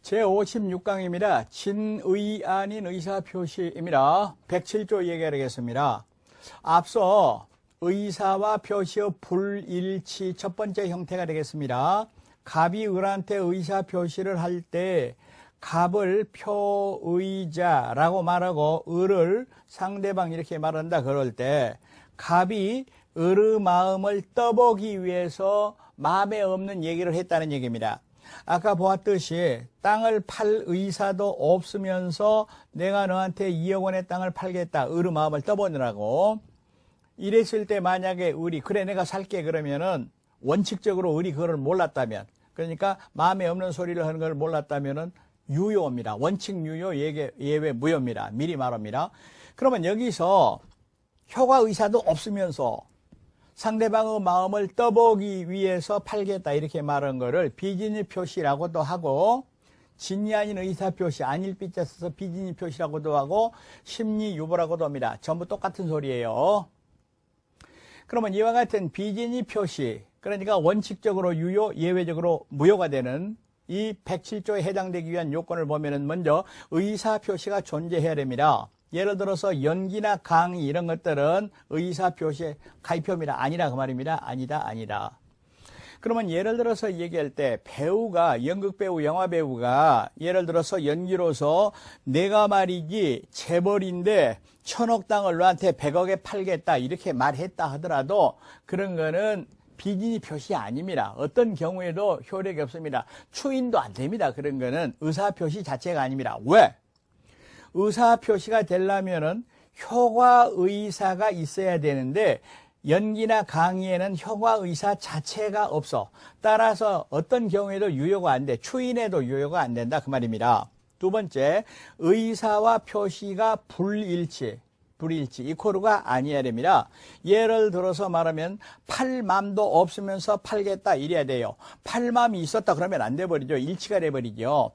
제56강입니다. 진의 아닌 의사표시입니다. 107조 얘기하겠습니다. 앞서 의사와 표시의 불일치 첫 번째 형태가 되겠습니다. 갑이 을한테 의사표시를 할 때 갑을 표의자라고 말하고 을을 상대방 이렇게 말한다 그럴 때 갑이 을의 마음을 떠보기 위해서 마음에 없는 얘기를 했다는 얘기입니다. 아까 보았듯이 땅을 팔 의사도 없으면서 내가 너한테 2억 원의 땅을 팔겠다. 을의 마음을 떠보느라고. 이랬을 때 만약에 을이 그래 내가 살게 그러면은 원칙적으로 을이 그걸 몰랐다면 그러니까 마음에 없는 소리를 하는 걸 몰랐다면은 유효입니다. 원칙 유효 예외 무효입니다. 미리 말합니다. 그러면 여기서 효과 의사도 없으면서 상대방의 마음을 떠보기 위해서 팔겠다 이렇게 말한 거를 비진의 표시라고도 하고 진이 아닌 의사표시 아닐 삐자 써서 비진의 표시라고도 하고 심리유보라고도 합니다. 전부 똑같은 소리예요. 그러면 이와 같은 비진의 표시 그러니까 원칙적으로 유효 예외적으로 무효가 되는 이 107조에 해당되기 위한 요건을 보면은 먼저 의사표시가 존재해야 됩니다. 예를 들어서 연기나 강의 이런 것들은 의사표시의 가입표입니다. 아니라 그 말입니다. 아니다. 그러면 예를 들어서 얘기할 때 배우가 연극배우 영화배우가 예를 들어서 연기로서 내가 말이지 재벌인데 1000억 땅을 너한테 100억에 팔겠다 이렇게 말했다 하더라도 그런 거는 비진의 표시 아닙니다. 어떤 경우에도 효력이 없습니다. 추인도 안 됩니다. 그런 거는 의사표시 자체가 아닙니다. 왜? 의사표시가 되려면은 효과의사가 있어야 되는데 연기나 강의에는 효과의사 자체가 없어. 따라서 어떤 경우에도 유효가 안 돼. 추인에도 유효가 안 된다. 그 말입니다. 두 번째, 의사와 표시가 불일치, 이코르가 아니어야 됩니다. 예를 들어서 말하면 팔맘도 없으면서 팔겠다 이래야 돼요. 팔맘이 있었다 그러면 안 돼버리죠. 일치가 돼버리죠.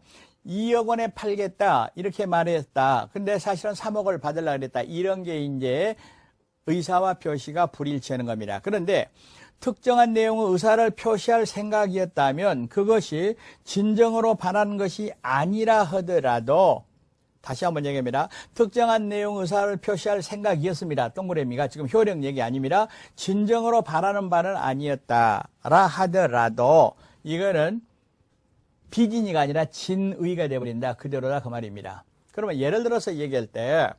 2억 원에 팔겠다 이렇게 말했다. 근데 사실은 3억을 받으려고 그랬다. 이런 게 이제 의사와 표시가 불일치하는 겁니다. 그런데 특정한 내용의 의사를 표시할 생각이었다면 그것이 진정으로 반하는 것이 아니라 하더라도 다시 한번 얘기합니다. 특정한 내용 의사를 표시할 생각이었습니다. 동그라미가 지금 효력 얘기 아닙니다. 진정으로 바라는 바는 아니었다라 하더라도 이거는 비진이가 아니라 진의가 되어버린다. 그대로다 그 말입니다. 그러면 예를 들어서 얘기할 때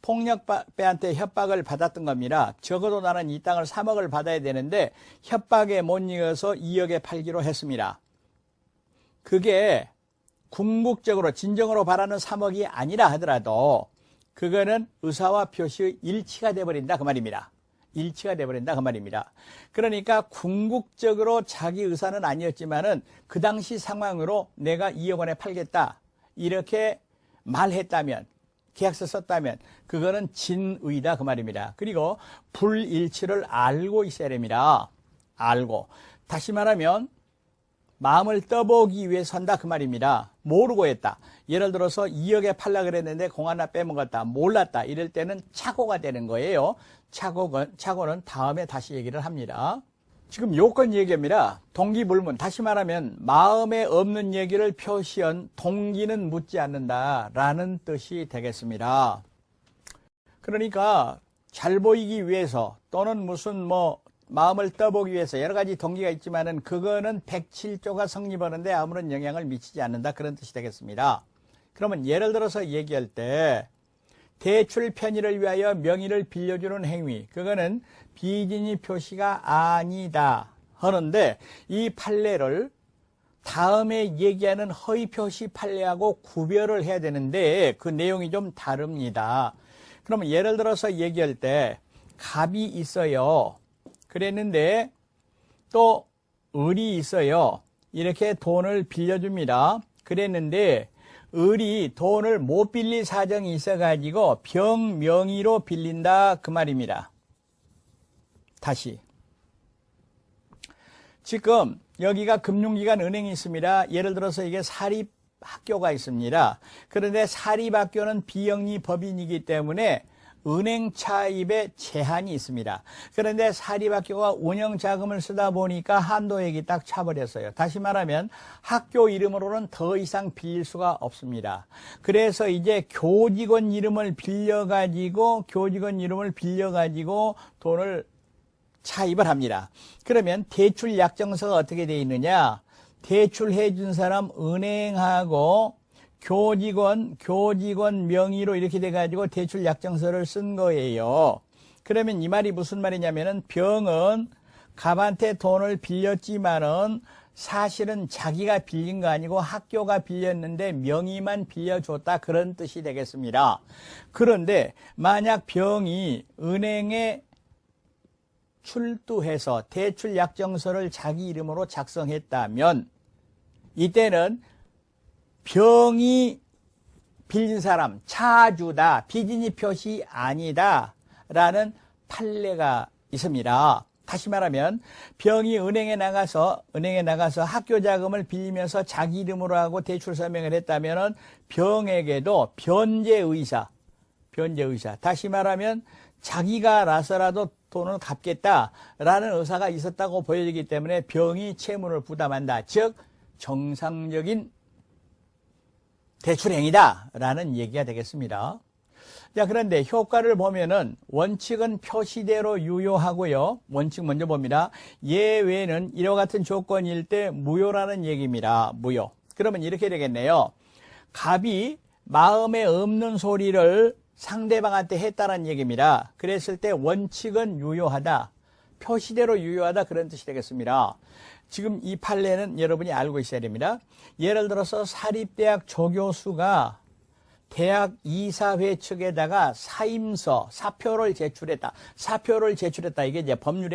폭력배한테 협박을 받았던 겁니다. 적어도 나는 이 땅을 3억을 받아야 되는데 협박에 못 이겨서 2억에 팔기로 했습니다. 그게 궁극적으로 진정으로 바라는 3억이 아니라 하더라도 그거는 의사와 표시의 일치가 되어버린다 그 말입니다. 일치가 되어버린다 그 말입니다. 그러니까 궁극적으로 자기 의사는 아니었지만은 그 당시 상황으로 내가 2억 원에 팔겠다 이렇게 말했다면 계약서 썼다면 그거는 진의다 그 말입니다. 그리고 불일치를 알고 있어야 됩니다. 알고. 다시 말하면 마음을 떠보기 위해서 한다 그 말입니다. 모르고 했다. 예를 들어서 2억에 팔라 그랬는데 공 하나 빼먹었다. 몰랐다. 이럴 때는 착오가 되는 거예요. 착오는 다음에 다시 얘기를 합니다. 지금 요건 얘기입니다. 동기불문. 다시 말하면 마음에 없는 얘기를 표시한 동기는 묻지 않는다라는 뜻이 되겠습니다. 그러니까 잘 보이기 위해서 또는 무슨 마음을 떠보기 위해서 여러 가지 동기가 있지만은 그거는 107조가 성립하는데 아무런 영향을 미치지 않는다 그런 뜻이 되겠습니다. 그러면 예를 들어서 얘기할 때 대출 편의를 위하여 명의를 빌려주는 행위 그거는 비진의 표시가 아니다 하는데 이 판례를 다음에 얘기하는 허위 표시 판례하고 구별을 해야 되는데 그 내용이 좀 다릅니다. 그러면 예를 들어서 얘기할 때 갑이 있어요. 그랬는데 또 을이 있어요. 이렇게 돈을 빌려줍니다. 그랬는데 을이 돈을 못 빌릴 사정이 있어가지고 병명의로 빌린다 그 말입니다. 다시 지금 여기가 금융기관 은행이 있습니다. 예를 들어서 이게 사립학교가 있습니다. 그런데 사립학교는 비영리 법인이기 때문에 은행 차입에 제한이 있습니다. 그런데 사립학교가 운영 자금을 쓰다 보니까 한도액이 딱 차버렸어요. 다시 말하면 학교 이름으로는 더 이상 빌릴 수가 없습니다. 그래서 이제 교직원 이름을 빌려가지고 돈을 차입을 합니다. 그러면 대출 약정서가 어떻게 되어 있느냐? 대출해 준 사람 은행하고 교직원 명의로 이렇게 돼가지고 대출 약정서를 쓴 거예요. 그러면 이 말이 무슨 말이냐면은 병은 갑한테 돈을 빌렸지만은 사실은 자기가 빌린 거 아니고 학교가 빌렸는데 명의만 빌려줬다 그런 뜻이 되겠습니다. 그런데 만약 병이 은행에 출두해서 대출 약정서를 자기 이름으로 작성했다면 이때는 병이 빌린 사람, 차주다, 비진입 표시 아니다 라는 판례가 있습니다. 다시 말하면 병이 은행에 나가서 학교 자금을 빌리면서 자기 이름으로 하고 대출 서명을 했다면 병에게도 변제의사, 다시 말하면 자기가 나서라도 돈을 갚겠다라는 의사가 있었다고 보여지기 때문에 병이 채무를 부담한다. 즉 정상적인 대출행위다라는 얘기가 되겠습니다. 자, 그런데 효과를 보면은 원칙은 표시대로 유효하고요. 원칙 먼저 봅니다. 예외는 이와 같은 조건일 때 무효라는 얘기입니다. 무효. 그러면 이렇게 되겠네요. 갑이 마음에 없는 소리를 상대방한테 했다는 얘기입니다. 그랬을 때 원칙은 유효하다. 표시대로 유효하다 그런 뜻이 되겠습니다. 지금 이 판례는 여러분이 알고 있어야 됩니다. 예를 들어서 사립대학 조교수가 대학 이사회 측에다가 사임서, 사표를 제출했다. 이게 이제 법률에